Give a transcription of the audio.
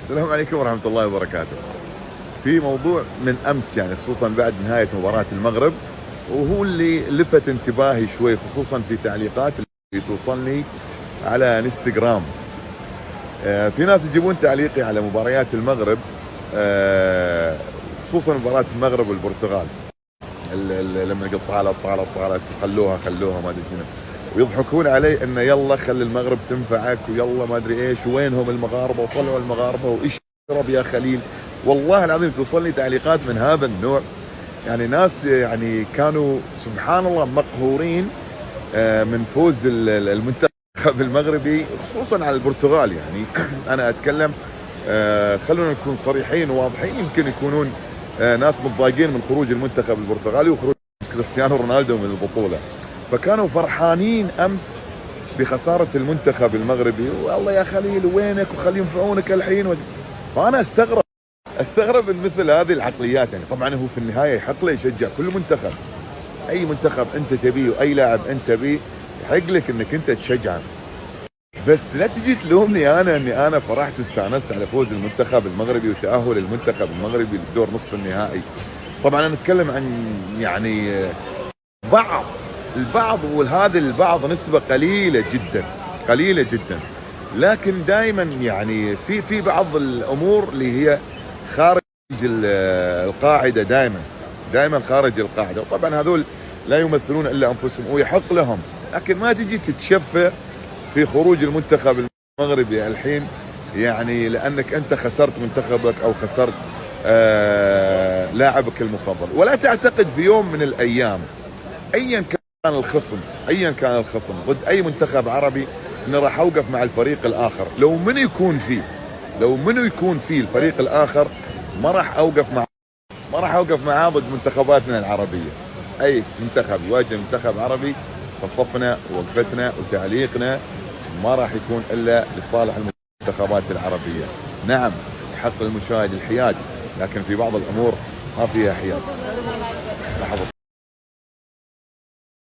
السلام عليكم ورحمة الله وبركاته. في موضوع من أمس يعني خصوصا بعد نهاية مباراة المغرب، وهو اللي لفت انتباهي شوي خصوصا في تعليقات اللي توصلني على انستغرام. في ناس يجيبون تعليقي على مباريات المغرب، خصوصا مباراة المغرب والبرتغال، لما قلت طالت خلوها ما ادري شنو، ويضحكون علي انه يلا خلي المغرب تنفعك ويلا ما ادري ايش، وينهم المغاربه وطلعوا المغاربه وايش تشرب يا خليل. والله العظيم توصلني تعليقات من هذا النوع، يعني ناس يعني كانوا سبحان الله مقهورين من فوز المنتخب المغربي خصوصا على البرتغال. يعني انا اتكلم، خلونا نكون صريحين وواضحين، يمكن يكونون ناس متضايقين من خروج المنتخب البرتغالي وخروج كريستيانو رونالدو من البطولة، فكانوا فرحانين أمس بخسارة المنتخب المغربي، والله يا خليل وينك وخلي ينفعونك الحين فأنا استغرب من مثل هذه العقليات. يعني طبعا هو في النهاية يحق له يشجع كل منتخب، أي منتخب أنت تبيه وأي لاعب أنت تبيه يحق لك أنك أنت تشجعه، بس لا تجي تلومني انا اني انا فرحت واستانست على فوز المنتخب المغربي وتاهل المنتخب المغربي لدور نصف النهائي. طبعا انا اتكلم عن يعني البعض، وهذا البعض نسبه قليله جدا، لكن دائما يعني في بعض الامور اللي هي خارج القاعده، دائما خارج القاعده، وطبعا هذول لا يمثلون الا انفسهم ويحق لهم، لكن ما تجي تتشفى في خروج المنتخب المغربي الحين، يعني لانك انت خسرت منتخبك او خسرت لاعبك المفضل. ولا تعتقد في يوم من الايام ايا كان الخصم ضد اي منتخب عربي انه راح اوقف مع الفريق الاخر. لو منو يكون فيه الفريق الاخر ما راح اوقف معاه ضد منتخباتنا العربيه. اي منتخب يواجه منتخب عربي فصفنا ووقفتنا وتعليقنا ما راح يكون الا لصالح المنتخبات العربيه. نعم، حق المشاهد الحياد، لكن في بعض الامور ما فيها حياد.